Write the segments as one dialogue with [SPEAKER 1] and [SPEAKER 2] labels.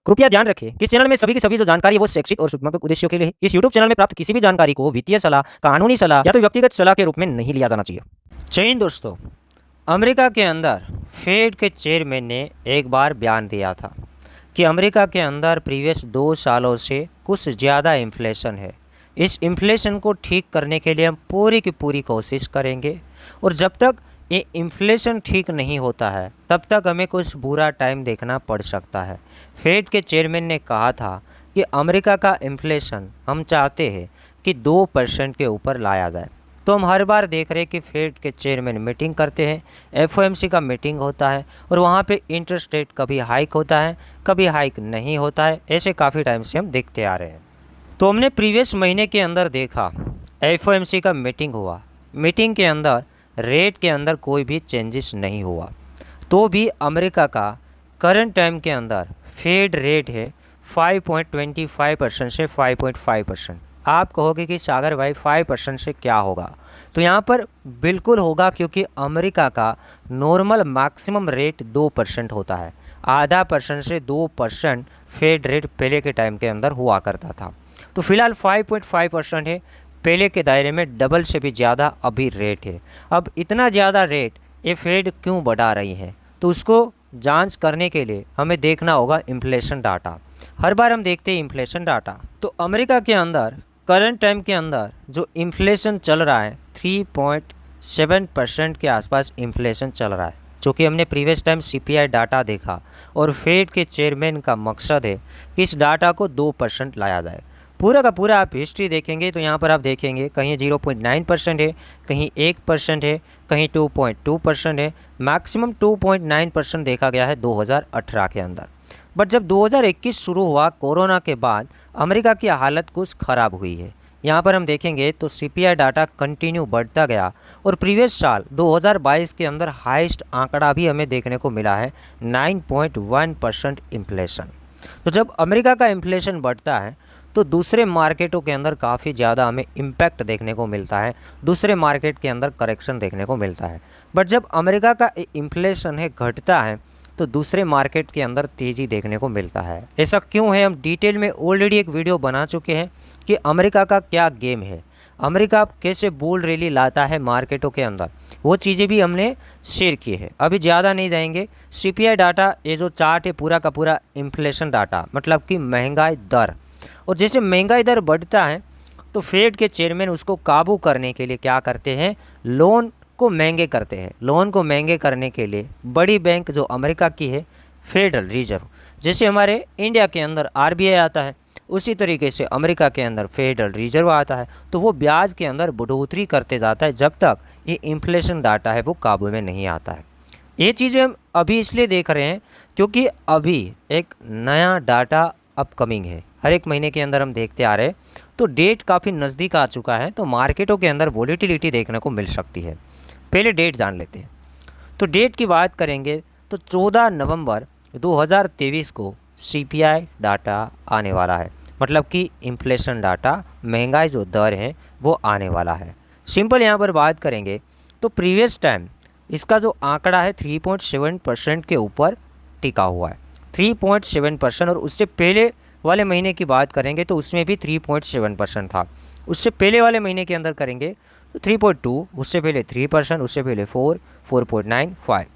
[SPEAKER 1] कृपया ध्यान रखें कि इस चैनल में सभी की सभी जो जानकारी है वो शैक्षिक और सूचनात्मक उद्देश्यों के लिए है। इस यूट्यूब चैनल में प्राप्त किसी भी जानकारी को वित्तीय सलाह, कानूनी सलाह या तो व्यक्तिगत सलाह के रूप में नहीं लिया जाना चाहिए। जय हिंद दोस्तों। अमेरिका के अंदर फेड के चेयरमैन ने एक बार बयान दिया था कि अमेरिका के अंदर प्रीवियस 2 सालों से कुछ ज़्यादा इन्फ्लेशन है। इस इन्फ्लेशन को ठीक करने के लिए हम पूरी की पूरी कोशिश करेंगे और जब तक ये इन्फ्लेशन ठीक नहीं होता है तब तक हमें कुछ बुरा टाइम देखना पड़ सकता है। फेड के चेयरमैन ने कहा था कि अमेरिका का इन्फ्लेशन हम चाहते हैं कि 2% के ऊपर लाया जाए। तो हम हर बार देख रहे हैं कि फेड के चेयरमैन मीटिंग करते हैं, एफओएमसी का मीटिंग होता है और वहाँ पे इंटरेस्ट रेट कभी हाइक होता है, कभी हाइक नहीं होता है। ऐसे काफ़ी टाइम से हम देखते आ रहे हैं। तो हमने प्रीवियस महीने के अंदर देखा एफओएमसी का मीटिंग हुआ, मीटिंग के अंदर रेट के अंदर कोई भी चेंजेस नहीं हुआ। तो भी अमेरिका का करंट टाइम के अंदर फेड रेट है 5.25% से 5.5%। आप कहोगे कि सागर भाई 5% से क्या होगा? तो यहाँ पर बिल्कुल होगा, क्योंकि अमेरिका का नॉर्मल मैक्सिमम रेट 2% होता है। आधा परसेंट से 2% फेड रेट पहले के टाइम के अंदर हुआ करता था। तो फिलहाल 5.5% है, पहले के दायरे में डबल से भी ज़्यादा अभी रेट है। अब इतना ज़्यादा रेट ये फेड क्यों बढ़ा रही है? तो उसको जांच करने के लिए हमें देखना होगा इन्फ्लेशन डाटा। हर बार हम देखते हैं इन्फ्लेशन डाटा। तो अमेरिका के अंदर करंट टाइम के अंदर जो इन्फ्लेशन चल रहा है 3.7% के आसपास इन्फ्लेशन चल रहा है, जो कि हमने प्रीवियस टाइम सीपीआई डाटा देखा। और फेड के चेयरमैन का मकसद है कि इस डाटा को 2% लाया जाए। पूरा का पूरा आप हिस्ट्री देखेंगे तो यहाँ पर आप देखेंगे कहीं 0.9% है, कहीं 1% है, कहीं 2.2% है, मैक्सिमम 2.9% देखा गया है 2018 के अंदर। बट जब 2021 शुरू हुआ कोरोना के बाद अमेरिका की हालत कुछ ख़राब हुई है। यहाँ पर हम देखेंगे तो सीपीआई डाटा कंटिन्यू बढ़ता गया और प्रीवियस साल 2022 के अंदर हाईएस्ट आंकड़ा भी हमें देखने को मिला है 9.1% इन्फ्लेशन। तो जब अमेरिका का इन्फ्लेशन बढ़ता है तो दूसरे मार्केटों के अंदर काफ़ी ज़्यादा हमें इम्पैक्ट देखने को मिलता है, दूसरे मार्केट के अंदर करेक्शन देखने को मिलता है। बट जब अमेरिका का इन्फ्लेशन है घटता है तो दूसरे मार्केट के अंदर तेज़ी देखने को मिलता है। ऐसा क्यों है? हम डिटेल में ऑलरेडी एक वीडियो बना चुके हैं कि अमेरिका का क्या गेम है, अमेरिका कैसे बुल रैली लाता है मार्केटों के अंदर, वो चीज़ें भी हमने शेयर की है। अभी ज़्यादा नहीं जाएंगे। सीपीआई डाटा, ये जो चार्ट है पूरा का पूरा इन्फ्लेशन डाटा, मतलब कि महंगाई दर। और जैसे महंगाई दर बढ़ता है तो फेड के चेयरमैन उसको काबू करने के लिए क्या करते हैं? लोन को महंगे करते हैं। लोन को महंगे करने के लिए बड़ी बैंक जो अमेरिका की है फेडरल रिजर्व, जैसे हमारे इंडिया के अंदर आरबीआई आता है, उसी तरीके से अमेरिका के अंदर फेडरल रिजर्व आता है। तो वो ब्याज के अंदर बढ़ोतरी करते जाता है जब तक ये इन्फ्लेशन डाटा है वो काबू में नहीं आता है। ये चीज़ें हम अभी इसलिए देख रहे हैं क्योंकि अभी एक नया डाटा अपकमिंग है। हर एक महीने के अंदर हम देखते आ रहे हैं, तो डेट काफ़ी नज़दीक आ चुका है, तो मार्केटों के अंदर वॉलेटिलिटी देखने को मिल सकती है। पहले डेट जान लेते हैं। तो डेट की बात करेंगे तो 14 नवंबर 2023 को सीपीआई डाटा आने वाला है, मतलब कि इन्फ्लेशन डाटा, महंगाई जो दर है वो आने वाला है। सिंपल यहाँ पर बात करेंगे तो प्रीवियस टाइम इसका जो आंकड़ा है 3.7% के ऊपर टिका हुआ है, 3.7%। और उससे पहले वाले महीने की बात करेंगे तो उसमें भी 3.7% था। उससे पहले वाले महीने के अंदर करेंगे तो 3.2, उससे पहले 3%, उससे पहले 4, 4.9, 5।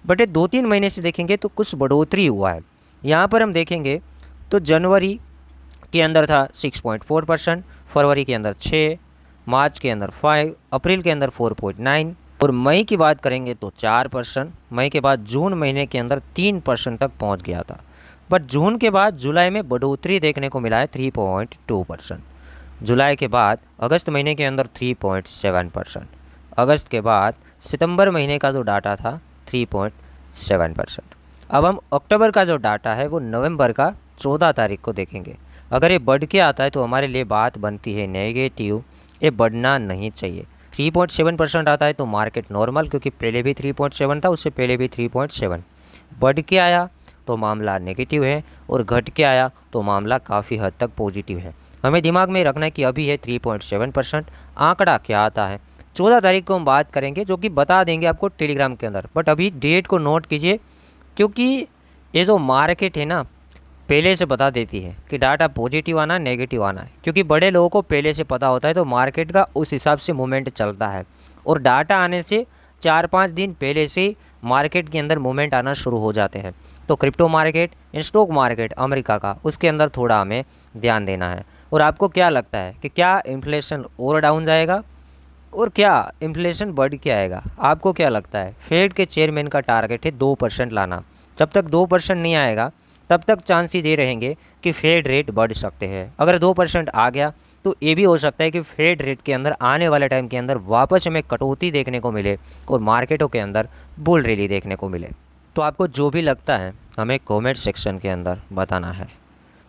[SPEAKER 1] बट ये 2-3 महीने से देखेंगे तो कुछ बढ़ोतरी हुआ है। यहाँ पर हम देखेंगे तो जनवरी के अंदर था 6.4%, फरवरी के अंदर 6, मार्च के अंदर 5, अप्रैल के अंदर 4.9 और मई की बात करेंगे तो 4%। मई के बाद जून महीने के अंदर 3% तक पहुँच गया था। बट जून के बाद जुलाई में बढ़ोतरी देखने को मिला है 3.2%। जुलाई के बाद अगस्त महीने के अंदर 3.7%। अगस्त के बाद सितंबर महीने का जो डाटा था 3.7%। अब हम अक्टूबर का जो डाटा है वो नवंबर का 14 तारीख को देखेंगे। अगर ये बढ़ के आता है तो हमारे लिए बात बनती है नेगेटिव, ये बढ़ना नहीं चाहिए। 3.7% आता है तो मार्केट नॉर्मल, क्योंकि पहले भी 3.7 था, उससे पहले भी 3.7। बढ़ के आया तो मामला नेगेटिव है और घट के आया तो मामला काफ़ी हद तक पॉजिटिव है। हमें दिमाग में रखना है कि अभी है 3.7%। आंकड़ा क्या आता है 14 तारीख को हम बात करेंगे, जो कि बता देंगे आपको टेलीग्राम के अंदर। बट अभी डेट को नोट कीजिए, क्योंकि ये जो मार्केट है ना, पहले से बता देती है कि डाटा पॉजिटिव आना नेगेटिव आना है, क्योंकि बड़े लोगों को पहले से पता होता है तो मार्केट का उस हिसाब से मूवमेंट चलता है। और डाटा आने से 4-5 दिन पहले से मार्केट के अंदर मूवमेंट आना शुरू हो जाते हैं। तो crypto market, stock market America का, उसके अंदर थोड़ा हमें ध्यान देना है। और आपको क्या लगता है कि क्या इन्फ्लेशन और डाउन जाएगा और क्या इन्फ्लेशन बढ़ के आएगा? आपको क्या लगता है? फेड के चेयरमैन का टारगेट है 2% लाना। जब तक 2% नहीं आएगा तब तक चांसेस ये रहेंगे कि फेड रेट बढ़ सकते हैं। अगर 2% आ गया तो ये भी हो सकता है कि फेड रेट के अंदर आने वाले टाइम के अंदर वापस हमें कटौती देखने को मिले और मार्केटों के अंदर बुल रैली देखने को मिले। तो आपको जो भी लगता है हमें कमेंट सेक्शन के अंदर बताना है।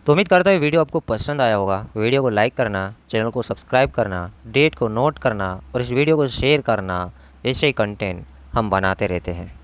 [SPEAKER 1] तो उम्मीद करता हूँ वीडियो आपको पसंद आया होगा। वीडियो को लाइक करना, चैनल को सब्सक्राइब करना, डेट को नोट करना और इस वीडियो को शेयर करना। ऐसे ही कंटेंट हम बनाते रहते हैं।